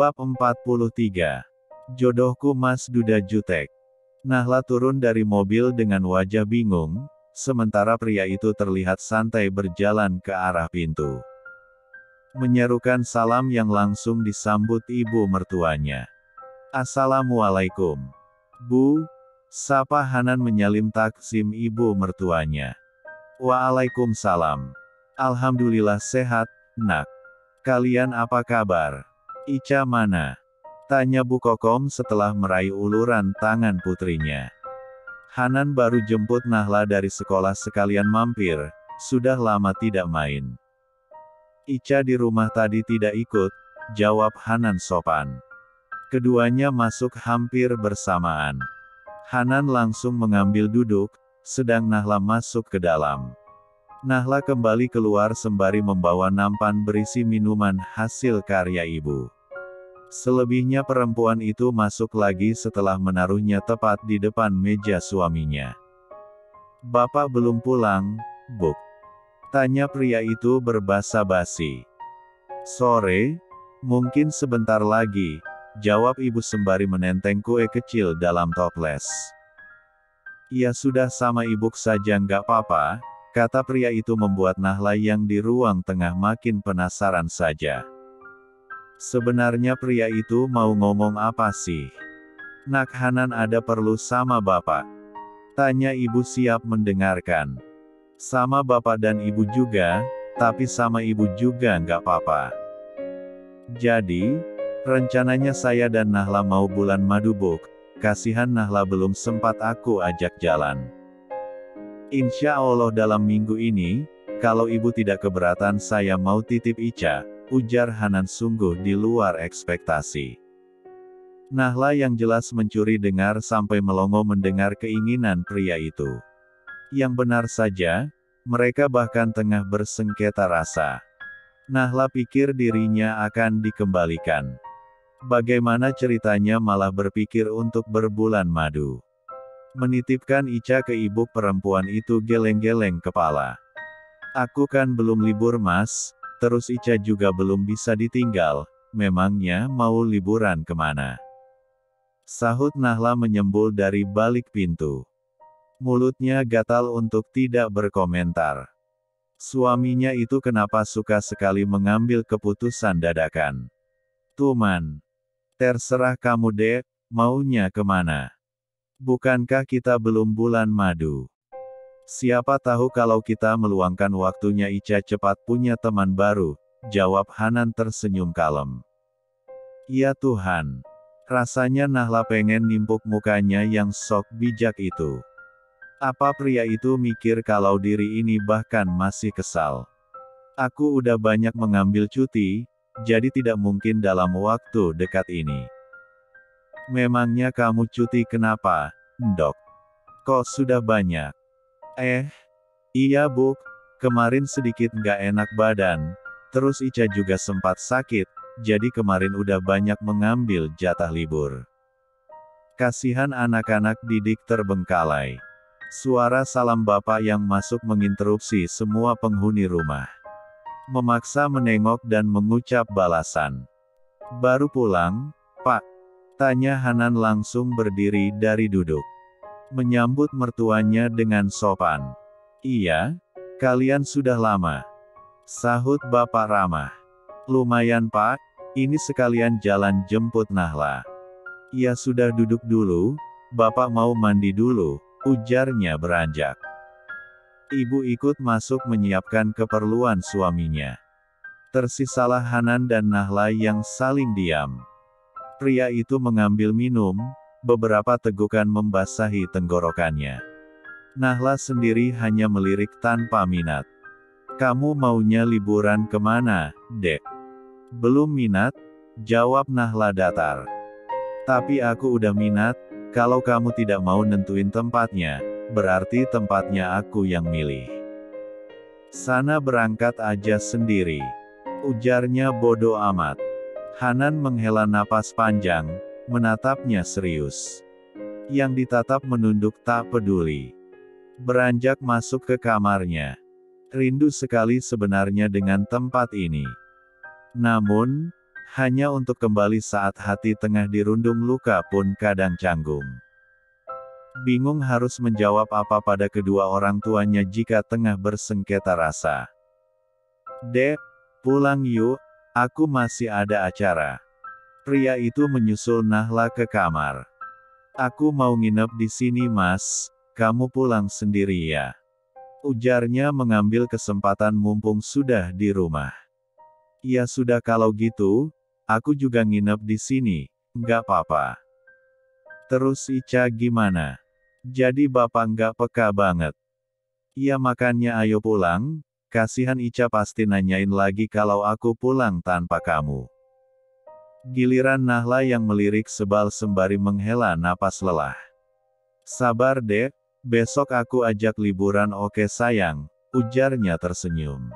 Bab 43. Jodohku Mas Duda Jutek. Nahla turun dari mobil dengan wajah bingung, sementara pria itu terlihat santai berjalan ke arah pintu. Menyerukan salam yang langsung disambut ibu mertuanya. Assalamualaikum. Bu, sapa Hanan menyalim taksim ibu mertuanya. Waalaikumsalam. Alhamdulillah sehat, nak. Kalian apa kabar? Ica mana? Tanya Bu Kokom setelah meraih uluran tangan putrinya. Hanan baru jemput Nahla dari sekolah sekalian mampir, sudah lama tidak main. Ica di rumah tadi tidak ikut, jawab Hanan sopan. Keduanya masuk hampir bersamaan. Hanan langsung mengambil duduk, sedang Nahla masuk ke dalam. Nahla kembali keluar sembari membawa nampan berisi minuman hasil karya ibu. Selebihnya perempuan itu masuk lagi setelah menaruhnya tepat di depan meja suaminya. Bapak belum pulang, Buk? Tanya pria itu berbasa-basi. Sore? Mungkin sebentar lagi, jawab ibu sembari menenteng kue kecil dalam toples. Ya sudah sama ibu saja nggak apa-apa, kata pria itu membuat Nahla yang di ruang tengah makin penasaran saja. Sebenarnya pria itu mau ngomong apa sih? Nak Hanan ada perlu sama bapak? Tanya ibu siap mendengarkan. Sama bapak dan ibu juga, tapi sama ibu juga nggak apa-apa. Jadi, rencananya saya dan Nahla mau bulan madu Buk, kasihan Nahla belum sempat aku ajak jalan. Insya Allah dalam minggu ini, kalau ibu tidak keberatan saya mau titip Ica, ujar Hanan sungguh di luar ekspektasi. Nahla yang jelas mencuri dengar sampai melongo mendengar keinginan pria itu. Yang benar saja, mereka bahkan tengah bersengketa rasa. Nahla pikir dirinya akan dikembalikan. Bagaimana ceritanya malah berpikir untuk berbulan madu. Menitipkan Ica ke ibu perempuan itu geleng-geleng kepala. Aku kan belum libur Mas, terus Ica juga belum bisa ditinggal, memangnya mau liburan kemana? Sahut Nahla menyembul dari balik pintu. Mulutnya gatal untuk tidak berkomentar. Suaminya itu kenapa suka sekali mengambil keputusan dadakan? Tuman. Terserah kamu dek, maunya kemana? Bukankah kita belum bulan madu? Siapa tahu kalau kita meluangkan waktunya Ica cepat punya teman baru, jawab Hanan tersenyum kalem. Ya Tuhan. Rasanya Nahla pengen nimpuk mukanya yang sok bijak itu. Apa pria itu mikir kalau diri ini bahkan masih kesal? Aku udah banyak mengambil cuti, jadi tidak mungkin dalam waktu dekat ini. Memangnya kamu cuti kenapa, Ndok? Kok sudah banyak? Iya Buk, kemarin sedikit nggak enak badan, terus Ica juga sempat sakit, jadi kemarin udah banyak mengambil jatah libur. Kasihan anak-anak didik terbengkalai. Suara salam bapak yang masuk menginterupsi semua penghuni rumah. Memaksa menengok dan mengucap balasan. Baru pulang, Pak? Tanya Hanan langsung berdiri dari duduk. Menyambut mertuanya dengan sopan. Iya, kalian sudah lama. Sahut bapak ramah. Lumayan Pak, ini sekalian jalan jemput Nahla. Ya sudah duduk dulu, bapak mau mandi dulu, ujarnya beranjak. Ibu ikut masuk menyiapkan keperluan suaminya. Tersisalah Hanan dan Nahla yang saling diam. Pria itu mengambil minum, beberapa tegukan membasahi tenggorokannya. Nahla sendiri hanya melirik tanpa minat. Kamu maunya liburan kemana, Dek? Belum minat, jawab Nahla datar. Tapi aku udah minat, kalau kamu tidak mau nentuin tempatnya, berarti tempatnya aku yang milih. Sana berangkat aja sendiri. Ujarnya bodoh amat. Hanan menghela napas panjang, menatapnya serius. Yang ditatap menunduk tak peduli. Beranjak masuk ke kamarnya. Rindu sekali sebenarnya dengan tempat ini. Namun, Hanya untuk kembali saat hati tengah dirundung luka pun kadang canggung. Bingung harus menjawab apa pada kedua orang tuanya jika tengah bersengketa rasa. Dek, pulang yuk, aku masih ada acara. Pria itu menyusul Nahla ke kamar. Aku mau nginep di sini mas, kamu pulang sendiri ya. Ujarnya mengambil kesempatan mumpung sudah di rumah. Ya sudah kalau gitu, aku juga nginep di sini, nggak apa-apa. Terus Ica gimana? Jadi bapak nggak peka banget. Ya makanya ayo pulang, kasihan Ica pasti nanyain lagi kalau aku pulang tanpa kamu. Giliran Nahla yang melirik sebal sembari menghela napas lelah. Sabar dek, besok aku ajak liburan oke sayang, ujarnya tersenyum.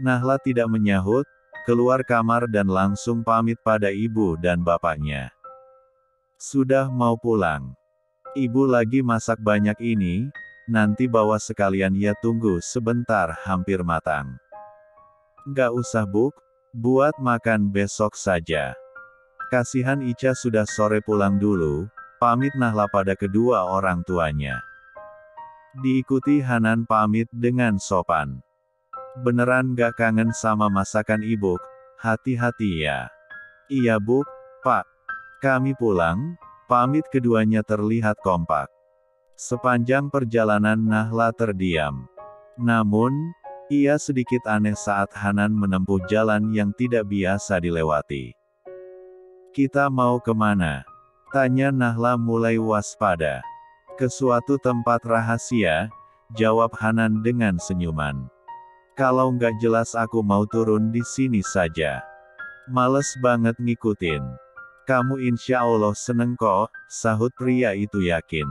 Nahla tidak menyahut, keluar kamar dan langsung pamit pada ibu dan bapaknya. Sudah mau pulang. Ibu lagi masak banyak ini, nanti bawa sekalian ya tunggu sebentar hampir matang. Nggak usah buk, buat makan besok saja. Kasihan Ica sudah sore pulang dulu, pamit Nahla pada kedua orang tuanya. Diikuti Hanan pamit dengan sopan. Beneran gak kangen sama masakan ibu? Hati-hati ya. Iya buk, pak. Kami pulang, pamit keduanya terlihat kompak. Sepanjang perjalanan Nahla terdiam. Namun, ia sedikit aneh saat Hanan menempuh jalan yang tidak biasa dilewati. Kita mau kemana? Tanya Nahla mulai waspada. Ke suatu tempat rahasia, jawab Hanan dengan senyuman. Kalau nggak jelas aku mau turun di sini saja. Males banget ngikutin. Kamu insya Allah seneng kok, sahut pria itu yakin.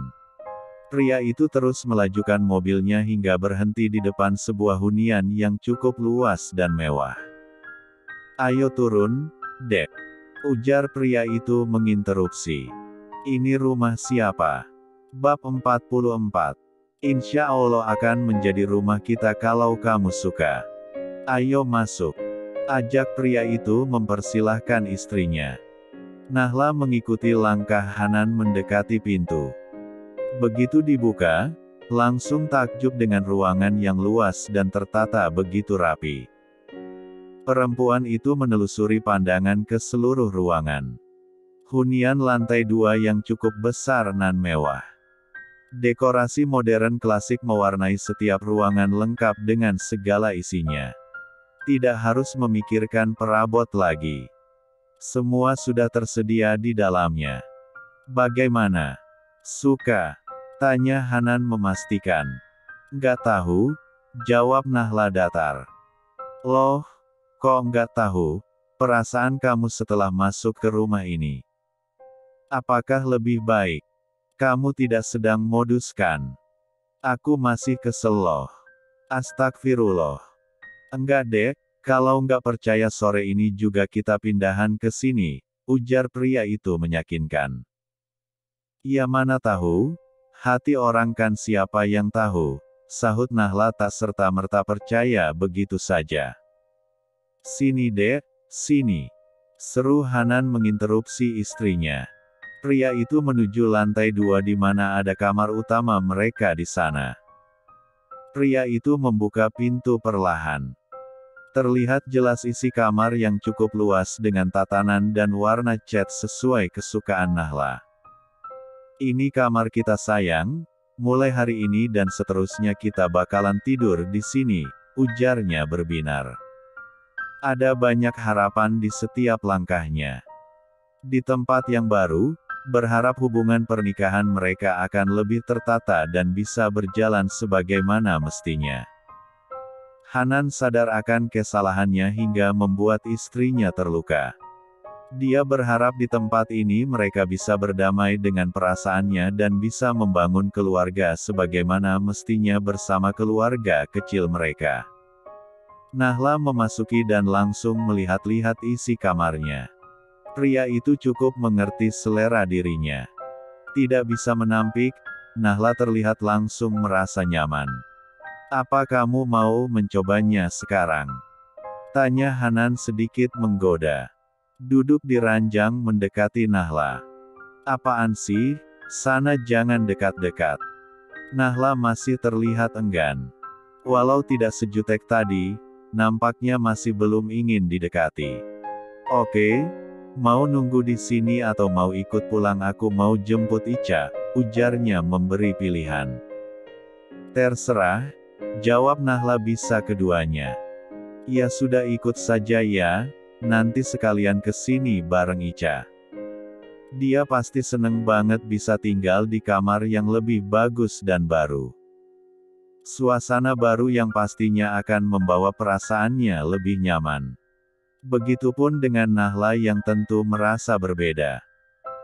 Pria itu terus melajukan mobilnya hingga berhenti di depan sebuah hunian yang cukup luas dan mewah. Ayo turun, dek. Ujar pria itu menginterupsi. Ini rumah siapa? Bab 44. Insya Allah akan menjadi rumah kita kalau kamu suka. Ayo masuk. Ajak pria itu mempersilahkan istrinya. Nahla mengikuti langkah Hanan mendekati pintu. Begitu dibuka, langsung takjub dengan ruangan yang luas dan tertata begitu rapi. Perempuan itu menelusuri pandangan ke seluruh ruangan. Hunian lantai 2 yang cukup besar nan mewah. Dekorasi modern klasik mewarnai setiap ruangan lengkap dengan segala isinya. Tidak harus memikirkan perabot lagi. Semua sudah tersedia di dalamnya. Bagaimana? Suka? Tanya Hanan memastikan. Nggak tahu, jawab Nahla datar. Loh, kok nggak tahu? Perasaan kamu setelah masuk ke rumah ini. Apakah lebih baik? Kamu tidak sedang modus kan? Aku masih kesel loh. Astagfirullah. Enggak dek, kalau nggak percaya sore ini juga kita pindahan ke sini, ujar pria itu meyakinkan. Ya mana tahu, hati orang kan siapa yang tahu, sahut Nahla tak serta-merta percaya begitu saja. Sini dek, sini. Seru Hanan menginterupsi istrinya. Pria itu menuju lantai 2 di mana ada kamar utama mereka di sana. Pria itu membuka pintu perlahan. Terlihat jelas isi kamar yang cukup luas dengan tatanan dan warna cat sesuai kesukaan Nahla. Ini kamar kita sayang, mulai hari ini dan seterusnya kita bakalan tidur di sini, ujarnya berbinar. Ada banyak harapan di setiap langkahnya. Di tempat yang baru, berharap hubungan pernikahan mereka akan lebih tertata dan bisa berjalan sebagaimana mestinya. Hanan sadar akan kesalahannya hingga membuat istrinya terluka. Dia berharap di tempat ini mereka bisa berdamai dengan perasaannya dan bisa membangun keluarga sebagaimana mestinya bersama keluarga kecil mereka. Nahla memasuki dan langsung melihat-lihat isi kamarnya. Pria itu cukup mengerti selera dirinya. Tidak bisa menampik, Nahla terlihat langsung merasa nyaman. Apa kamu mau mencobanya sekarang? Tanya Hanan sedikit menggoda. Duduk di ranjang mendekati Nahla. Apaan sih? Sana jangan dekat-dekat. Nahla masih terlihat enggan. Walau tidak sejutek tadi, nampaknya masih belum ingin didekati. Oke, mau nunggu di sini atau mau ikut pulang? Aku mau jemput Ica, ujarnya memberi pilihan. Terserah, jawab Nahla, bisa keduanya. Ya sudah, ikut saja ya, nanti sekalian ke sini bareng Ica. Dia pasti seneng banget bisa tinggal di kamar yang lebih bagus dan baru. Suasana baru yang pastinya akan membawa perasaannya lebih nyaman. Begitupun dengan Nahla yang tentu merasa berbeda.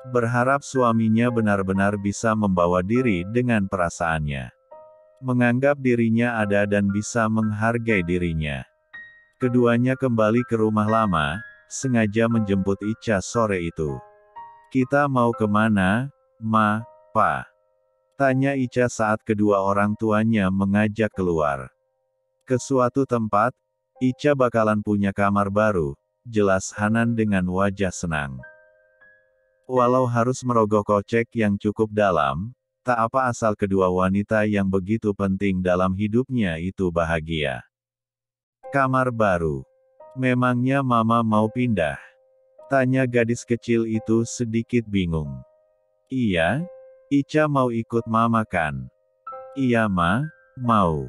Berharap suaminya benar-benar bisa membawa diri dengan perasaannya. Menganggap dirinya ada dan bisa menghargai dirinya. Keduanya kembali ke rumah lama, sengaja menjemput Ica sore itu. Kita mau kemana, Ma, Pa? Tanya Ica saat kedua orang tuanya mengajak keluar. Ke suatu tempat, Ica bakalan punya kamar baru, jelas Hanan dengan wajah senang. Walau harus merogoh kocek yang cukup dalam, tak apa asal kedua wanita yang begitu penting dalam hidupnya itu bahagia. Kamar baru. Memangnya Mama mau pindah? Tanya gadis kecil itu sedikit bingung. Iya, Ica mau ikut Mama kan? Iya Ma, mau.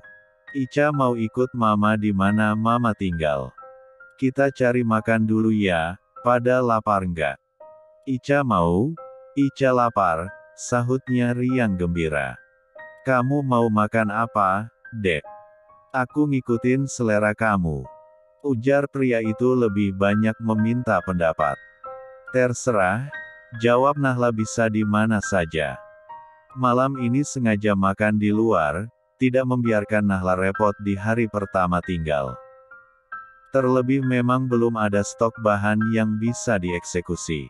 Ica mau ikut Mama di mana Mama tinggal. Kita cari makan dulu ya, pada lapar nggak? Ica mau? Ica lapar, sahutnya riang gembira. Kamu mau makan apa, Dek? Aku ngikutin selera kamu. Ujar pria itu lebih banyak meminta pendapat. Terserah, jawab Nahla, bisa di mana saja. Malam ini sengaja makan di luar, tidak membiarkan Nahla repot di hari pertama tinggal. Terlebih memang belum ada stok bahan yang bisa dieksekusi.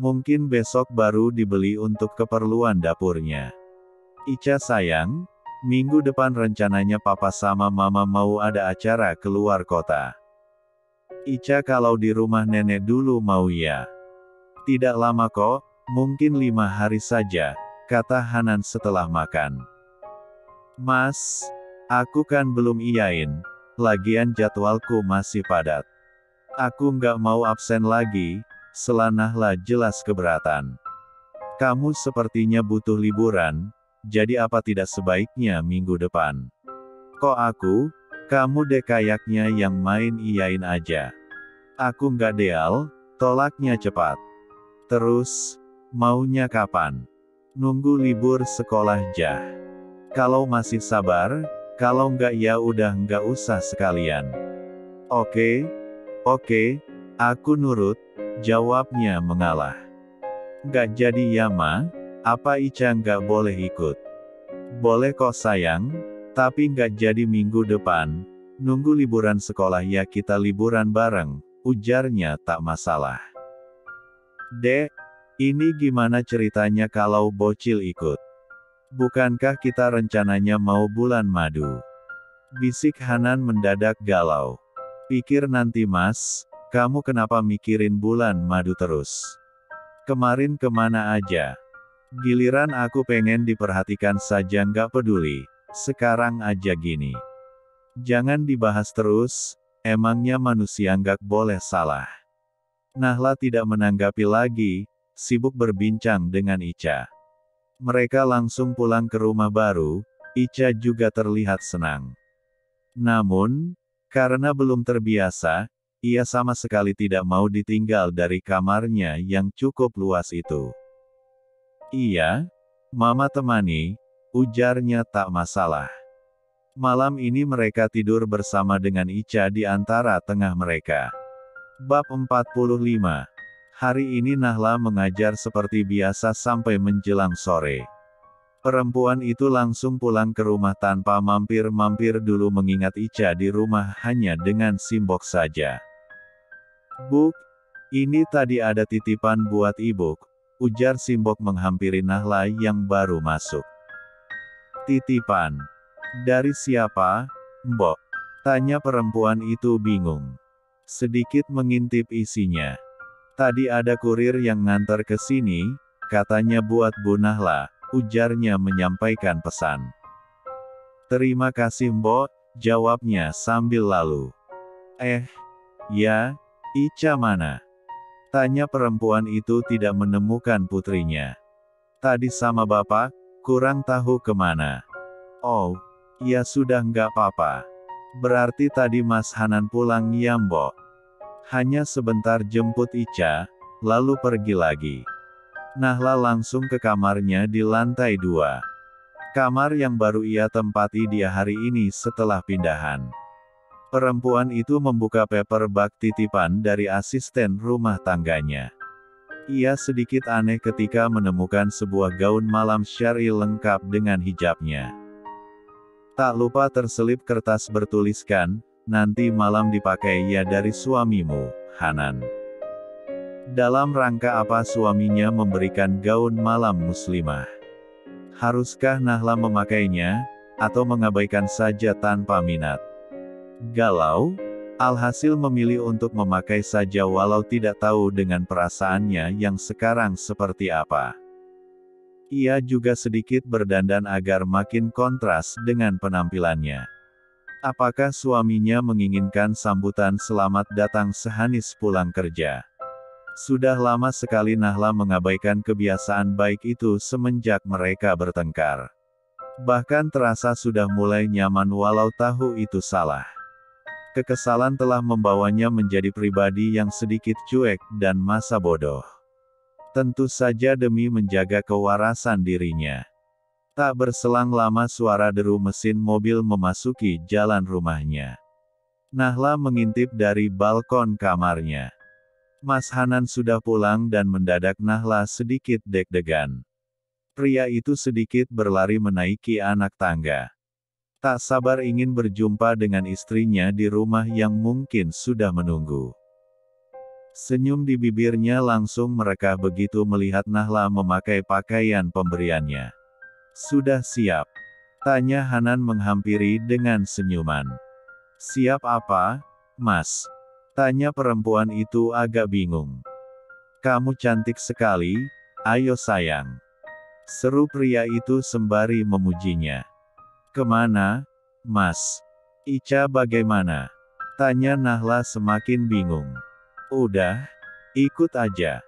Mungkin besok baru dibeli untuk keperluan dapurnya. Ica sayang, minggu depan rencananya Papa sama Mama mau ada acara keluar kota. Ica kalau di rumah nenek dulu mau ya? Tidak lama kok, mungkin 5 hari saja, kata Hanan setelah makan. Mas, aku kan belum iyain, lagian jadwalku masih padat. Aku nggak mau absen lagi, sela Nahla jelas keberatan. Kamu sepertinya butuh liburan, jadi apa tidak sebaiknya minggu depan? Kok aku? Kamu deh kayaknya yang main iyain aja. Aku nggak deal, tolaknya cepat. Terus, maunya kapan? Nunggu libur sekolah jah. Kalau masih sabar, kalau nggak ya udah nggak usah sekalian. Oke, aku nurut, jawabnya mengalah. Nggak jadi ya Ma? Apa Ica nggak boleh ikut? Boleh kok sayang, tapi nggak jadi minggu depan. Nunggu liburan sekolah ya, kita liburan bareng, ujarnya tak masalah. Dek, ini gimana ceritanya kalau bocil ikut? Bukankah kita rencananya mau bulan madu? Bisik Hanan mendadak galau. Pikir nanti Mas, kamu kenapa mikirin bulan madu terus? Kemarin kemana aja? Giliran aku pengen diperhatikan saja nggak peduli, sekarang aja gini. Jangan dibahas terus, emangnya manusia nggak boleh salah. Nahla tidak menanggapi lagi, sibuk berbincang dengan Ica. Mereka langsung pulang ke rumah baru, Ica juga terlihat senang. Namun, karena belum terbiasa, ia sama sekali tidak mau ditinggal dari kamarnya yang cukup luas itu. Iya, Mama temani, ujarnya tak masalah. Malam ini mereka tidur bersama dengan Ica di antara tengah mereka. Bab 45. Hari ini Nahla mengajar seperti biasa sampai menjelang sore. Perempuan itu langsung pulang ke rumah tanpa mampir-mampir dulu mengingat Ica di rumah hanya dengan simbok saja. Buk, ini tadi ada titipan buat Ibu, ujar simbok menghampiri Nahla yang baru masuk. Titipan? Dari siapa, Mbok? Tanya perempuan itu bingung. Sedikit mengintip isinya. Tadi ada kurir yang nganter ke sini, katanya buat Bu Nahla, ujarnya menyampaikan pesan. Terima kasih Mbok, jawabnya sambil lalu. Ya, Ica mana? Tanya perempuan itu tidak menemukan putrinya. Tadi sama bapak, kurang tahu kemana. Oh, ya sudah nggak apa-apa. Berarti tadi Mas Hanan pulang ya Mbok. Hanya sebentar jemput Ica, lalu pergi lagi. Nahla langsung ke kamarnya di lantai 2. Kamar yang baru ia tempati dia hari ini setelah pindahan. Perempuan itu membuka paperback titipan dari asisten rumah tangganya. Ia sedikit aneh ketika menemukan sebuah gaun malam syar'i lengkap dengan hijabnya. Tak lupa terselip kertas bertuliskan, nanti malam dipakai ya dari suamimu, Hanan. Dalam rangka apa suaminya memberikan gaun malam muslimah? Haruskah Nahla memakainya, atau mengabaikan saja tanpa minat? Galau, alhasil memilih untuk memakai saja walau tidak tahu dengan perasaannya yang sekarang seperti apa. Ia juga sedikit berdandan agar makin kontras dengan penampilannya. Apakah suaminya menginginkan sambutan selamat datang sehabis pulang kerja? Sudah lama sekali Nahla mengabaikan kebiasaan baik itu semenjak mereka bertengkar. Bahkan terasa sudah mulai nyaman walau tahu itu salah. Kekesalan telah membawanya menjadi pribadi yang sedikit cuek dan masa bodoh. Tentu saja demi menjaga kewarasan dirinya. Tak berselang lama suara deru mesin mobil memasuki jalan rumahnya. Nahla mengintip dari balkon kamarnya. Mas Hanan sudah pulang dan mendadak Nahla sedikit deg-degan. Pria itu sedikit berlari menaiki anak tangga. Tak sabar ingin berjumpa dengan istrinya di rumah yang mungkin sudah menunggu. Senyum di bibirnya langsung merekah begitu melihat Nahla memakai pakaian pemberiannya. Sudah siap? Tanya Hanan menghampiri dengan senyuman. Siap apa, Mas? Tanya perempuan itu agak bingung. Kamu cantik sekali, ayo sayang. Seru pria itu sembari memujinya. Kemana, Mas? Ica bagaimana? Tanya Nahla semakin bingung. Udah, ikut aja.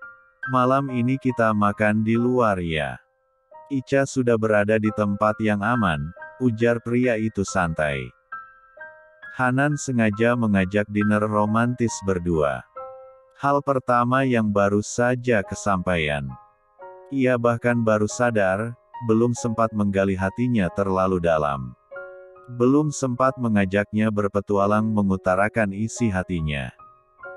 Malam ini kita makan di luar ya. Ica sudah berada di tempat yang aman, ujar pria itu santai. Hanan sengaja mengajak dinner romantis berdua. Hal pertama yang baru saja kesampaian. Ia bahkan baru sadar, belum sempat menggali hatinya terlalu dalam. Belum sempat mengajaknya berpetualang mengutarakan isi hatinya.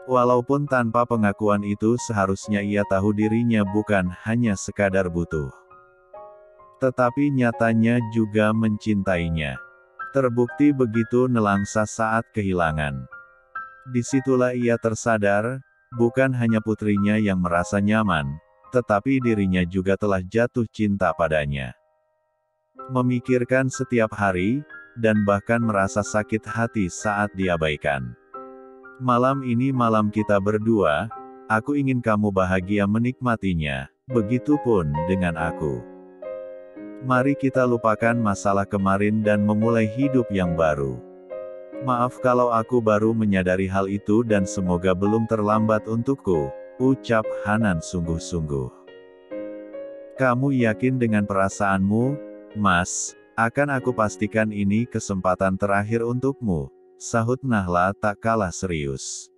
Walaupun tanpa pengakuan itu seharusnya ia tahu dirinya bukan hanya sekadar butuh. Tetapi nyatanya juga mencintainya. Terbukti begitu nelangsa saat kehilangan. Disitulah ia tersadar, bukan hanya putrinya yang merasa nyaman, tetapi dirinya juga telah jatuh cinta padanya. Memikirkan setiap hari, dan bahkan merasa sakit hati saat diabaikan. Malam ini malam kita berdua, aku ingin kamu bahagia menikmatinya, begitupun dengan aku. Mari kita lupakan masalah kemarin dan memulai hidup yang baru. Maaf kalau aku baru menyadari hal itu dan semoga belum terlambat untukku, ucap Hanan sungguh-sungguh. Kamu yakin dengan perasaanmu, Mas? Akan aku pastikan ini kesempatan terakhir untukmu, sahut Nahla tak kalah serius.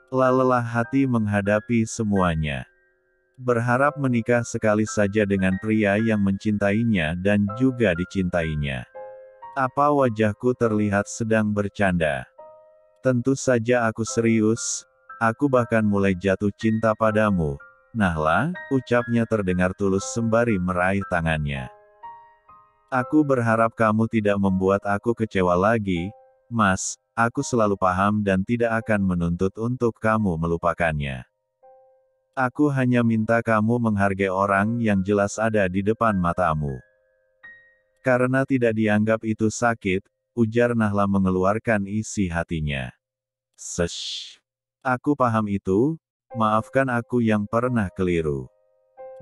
Lelah hati menghadapi semuanya. Berharap menikah sekali saja dengan pria yang mencintainya dan juga dicintainya. Apa wajahku terlihat sedang bercanda? Tentu saja aku serius, aku bahkan mulai jatuh cinta padamu, Nahla, ucapnya terdengar tulus sembari meraih tangannya. Aku berharap kamu tidak membuat aku kecewa lagi, Mas, aku selalu paham dan tidak akan menuntut untuk kamu melupakannya. Aku hanya minta kamu menghargai orang yang jelas ada di depan matamu. Karena tidak dianggap itu sakit, ujar Nahla mengeluarkan isi hatinya. Sesh. Aku paham itu, Maafkan aku yang pernah keliru.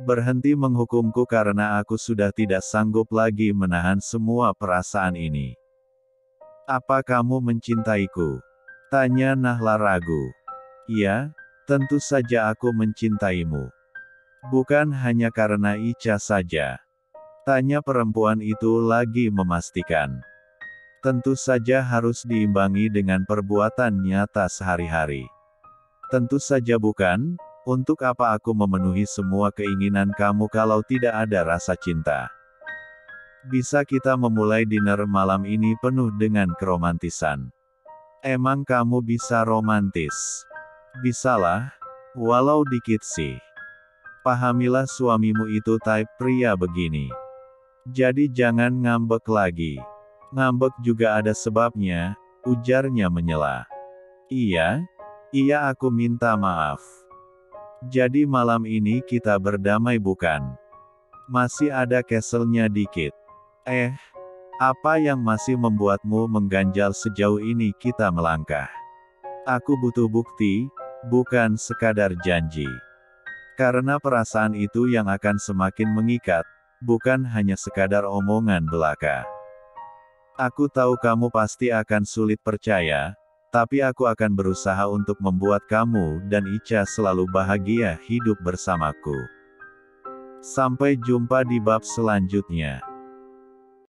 Berhenti menghukumku karena aku sudah tidak sanggup lagi menahan semua perasaan ini. Apa kamu mencintaiku? Tanya Nahla ragu. Iya, tentu saja aku mencintaimu. Bukan hanya karena Ica saja. Tanya perempuan itu lagi memastikan. Tentu saja harus diimbangi dengan perbuatan nyata sehari-hari. Tentu saja bukan. Untuk apa aku memenuhi semua keinginan kamu kalau tidak ada rasa cinta? Bisa kita memulai dinner malam ini penuh dengan keromantisan. Emang kamu bisa romantis? Bisalah, walau dikit sih. Pahamilah suamimu itu type pria begini. Jadi jangan ngambek lagi. Ngambek juga ada sebabnya, ujarnya menyela. Iya aku minta maaf. Jadi malam ini kita berdamai bukan? Masih ada keselnya dikit. Apa yang masih membuatmu mengganjal sejauh ini kita melangkah? Aku butuh bukti, bukan sekadar janji. Karena perasaan itu yang akan semakin mengikat, bukan hanya sekadar omongan belaka. Aku tahu kamu pasti akan sulit percaya, tapi aku akan berusaha untuk membuat kamu dan Ica selalu bahagia hidup bersamaku. Sampai jumpa di bab selanjutnya.